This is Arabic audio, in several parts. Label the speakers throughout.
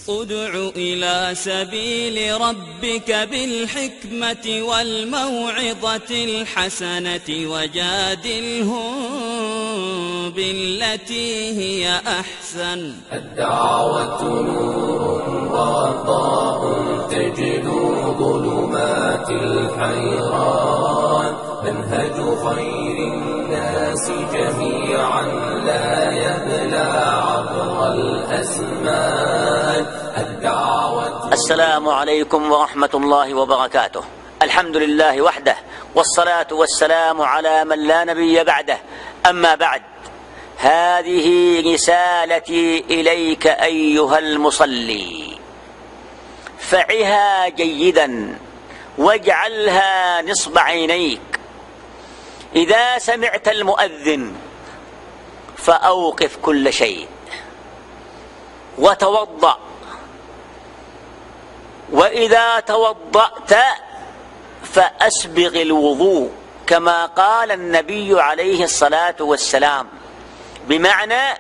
Speaker 1: ادع إلى سبيل ربك بالحكمة والموعظة الحسنة وجادلهم بالتي هي أحسن.
Speaker 2: الدعوة نور وضاء تجد ظلمات الحيران، منهج خير الناس جميعا لا يبلى عبر الأزمان.
Speaker 3: السلام عليكم ورحمة الله وبركاته. الحمد لله وحده، والصلاة والسلام على من لا نبي بعده. أما بعد، هذه رسالتي إليك أيها المصلي، فعها جيدا واجعلها نصب عينيك. إذا سمعت المؤذن فأوقف كل شيء وتوضأ، وإذا توضأت فأسبغ الوضوء كما قال النبي عليه الصلاة والسلام، بمعنى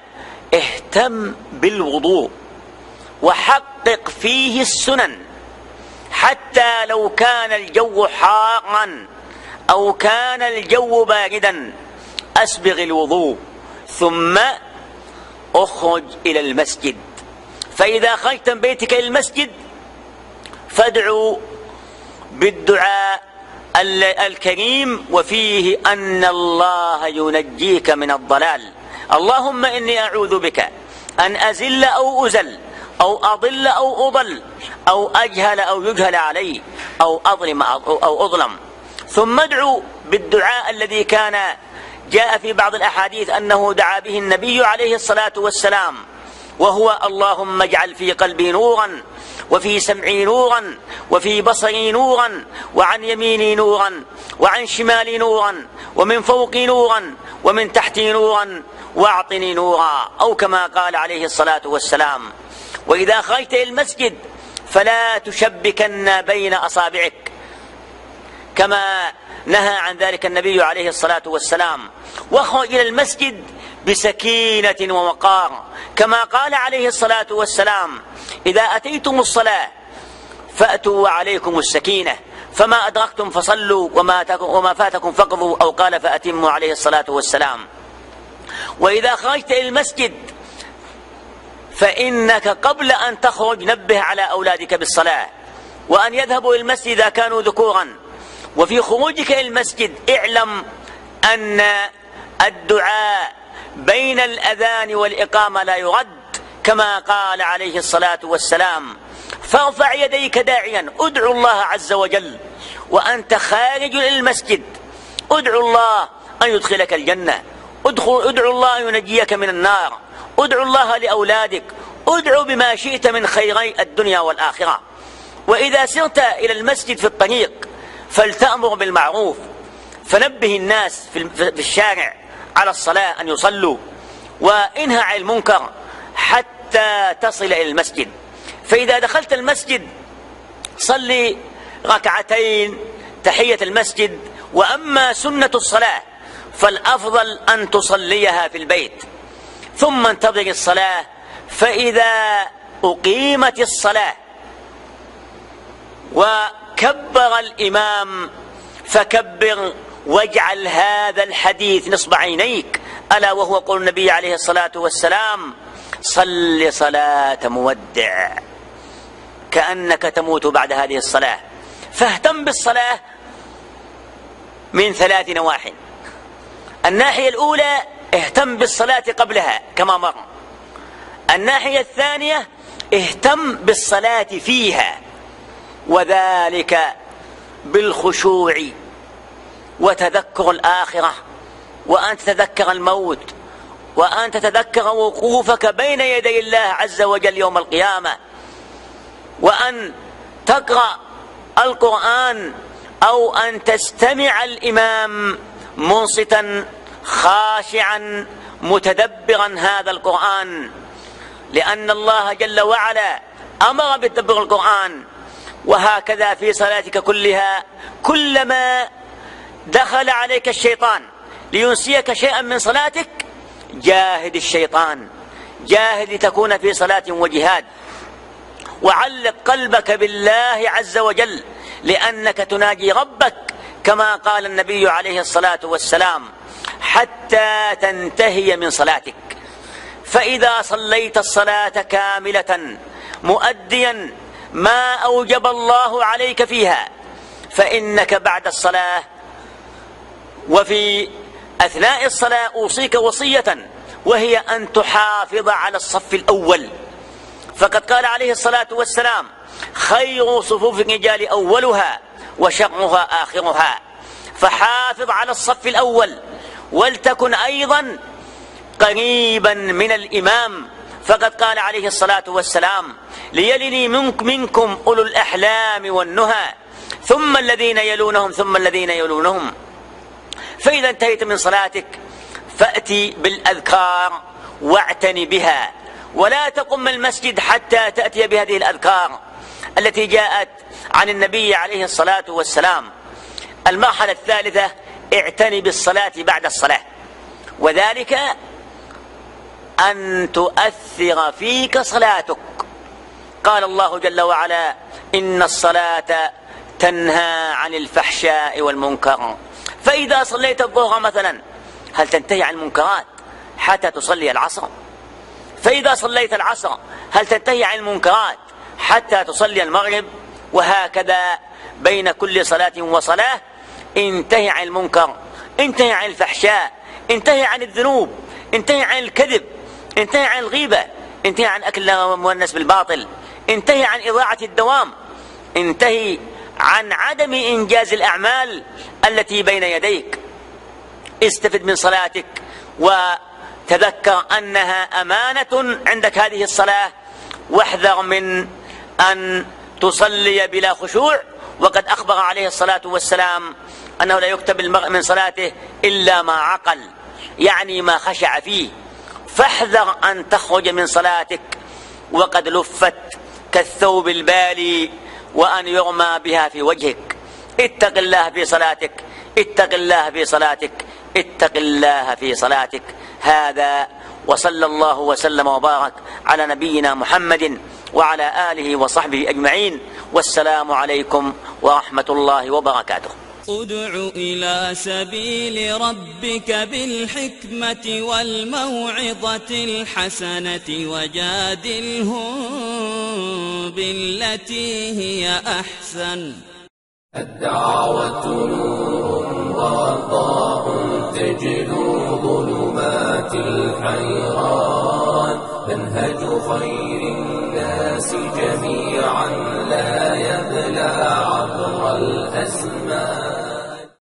Speaker 3: اهتم بالوضوء وحقق فيه السنن، حتى لو كان الجو حارا أو كان الجو باردا أسبغ الوضوء، ثم اخرج إلى المسجد. فإذا خرجت من بيتك إلى المسجد فادعوا بالدعاء الكريم، وفيه أن الله ينجيك من الضلال. اللهم إني أعوذ بك أن أزل أو أزل أو أضل أو أضل أو أجهل أو يجهل علي أو أظلم أو أظلم. ثم ادعوا بالدعاء الذي كان جاء في بعض الأحاديث أنه دعا به النبي عليه الصلاة والسلام، وهو اللهم اجعل في قلبي نورا، وفي سمعي نورا، وفي بصري نورا، وعن يميني نورا، وعن شمالي نورا، ومن فوقي نورا، ومن تحتي نورا، واعطني نورا، أو كما قال عليه الصلاة والسلام. وإذا خرجت إلى المسجد فلا تشبكن بين أصابعك كما نهى عن ذلك النبي عليه الصلاة والسلام، واخرج إلى المسجد بسكينة ووقار، كما قال عليه الصلاة والسلام: إذا أتيتم الصلاة فأتوا وعليكم السكينة، فما أدركتم فصلوا وما فاتكم فقضوا، أو قال فأتموا عليه الصلاة والسلام. وإذا خرجت إلى المسجد فإنك قبل أن تخرج نبه على أولادك بالصلاة، وأن يذهبوا إلى المسجد إذا كانوا ذكورا. وفي خروجك إلى المسجد اعلم أن الدعاء بين الأذان والإقامة لا يرد، كما قال عليه الصلاة والسلام: فارفع يديك داعيا، ادعو الله عز وجل وأنت خارج إلى المسجد، ادعو الله أن يدخلك الجنة، ادعو الله أن ينجيك من النار، ادعو الله لأولادك، ادعو بما شئت من خيري الدنيا والآخرة. وإذا سرت إلى المسجد في الطريق فلتأمر بالمعروف، فنبه الناس في الشارع على الصلاة أن يصلوا، وانهى عن المنكر حتى تصل إلى المسجد. فإذا دخلت المسجد صلي ركعتين تحية المسجد. وأما سنة الصلاة فالأفضل أن تصليها في البيت، ثم انتظر الصلاة. فإذا أقيمت الصلاة وكبر الإمام فكبر، واجعل هذا الحديث نصب عينيك، ألا وهو قول النبي عليه الصلاة والسلام: صل صلاة مودع كأنك تموت بعد هذه الصلاة. فاهتم بالصلاة من 3 نواحي. الناحية الأولى اهتم بالصلاة قبلها كما مر. الناحية الثانية اهتم بالصلاة فيها، وذلك بالخشوع وتذكر الآخرة، وأن تتذكر الموت، وأن تتذكر وقوفك بين يدي الله عز وجل يوم القيامة، وأن تقرأ القرآن أو أن تستمع الإمام منصتا خاشعا متدبرا هذا القرآن، لأن الله جل وعلا أمر بتدبر القرآن. وهكذا في صلاتك كلها، كلما دخل عليك الشيطان لينسيك شيئا من صلاتك جاهد الشيطان، جاهد لتكون في صلاة وجهاد. وعلق قلبك بالله عز وجل، لأنك تناجي ربك كما قال النبي عليه الصلاة والسلام: حتى تنتهي من صلاتك. فإذا صليت الصلاة كاملة مؤديا ما أوجب الله عليك فيها، فإنك بعد الصلاة وفي أثناء الصلاة أوصيك وصية، وهي أن تحافظ على الصف الأول. فقد قال عليه الصلاة والسلام: خير صفوف الرجال أولها وشرها آخرها. فحافظ على الصف الأول، ولتكن أيضا قريبا من الإمام. فقد قال عليه الصلاة والسلام: ليلني منكم أولو الأحلام والنهى، ثم الذين يلونهم ثم الذين يلونهم. فإذا انتهيت من صلاتك فأتي بالأذكار واعتني بها، ولا تقم المسجد حتى تأتي بهذه الأذكار التي جاءت عن النبي عليه الصلاة والسلام. المرحلة الثالثة: اعتني بالصلاة بعد الصلاة، وذلك أن تؤثر فيك صلاتك. قال الله جل وعلا: إن الصلاة تنهى عن الفحشاء والمنكر. فإذا صليت الظهر مثلا، هل تنتهي عن المنكرات حتى تصلي العصر؟ فإذا صليت العصر، هل تنتهي عن المنكرات حتى تصلي المغرب؟ وهكذا بين كل صلاة وصلاة انتهي عن المنكر، انتهي عن الفحشاء، انتهي عن الذنوب، انتهي عن الكذب، انتهي عن الغيبة، انتهي عن أكل الناس بالباطل، انتهي عن إضاعة الدوام، انتهي عن عدم إنجاز الأعمال التي بين يديك. استفد من صلاتك وتذكر أنها أمانة عندك هذه الصلاة، واحذر من أن تصلي بلا خشوع. وقد أخبر عليه الصلاة والسلام أنه لا يكتب المرء من صلاته إلا ما عقل، يعني ما خشع فيه. فاحذر أن تخرج من صلاتك وقد لفت كالثوب البالي وأن يرمى بها في وجهك. اتق الله في صلاتك، اتق الله في صلاتك، اتق الله في صلاتك. هذا، وصلى الله وسلم وبارك على نبينا محمد وعلى آله وصحبه أجمعين، والسلام عليكم ورحمة الله وبركاته.
Speaker 1: ادع إلى سبيل ربك بالحكمة والموعظة الحسنة وجادلهم بالتي هي أحسن.
Speaker 2: الدعوة نور وضاء تجلو ظلمات الحيران، منهج خير الناس جميعا لا يبلى عبر الأزمان.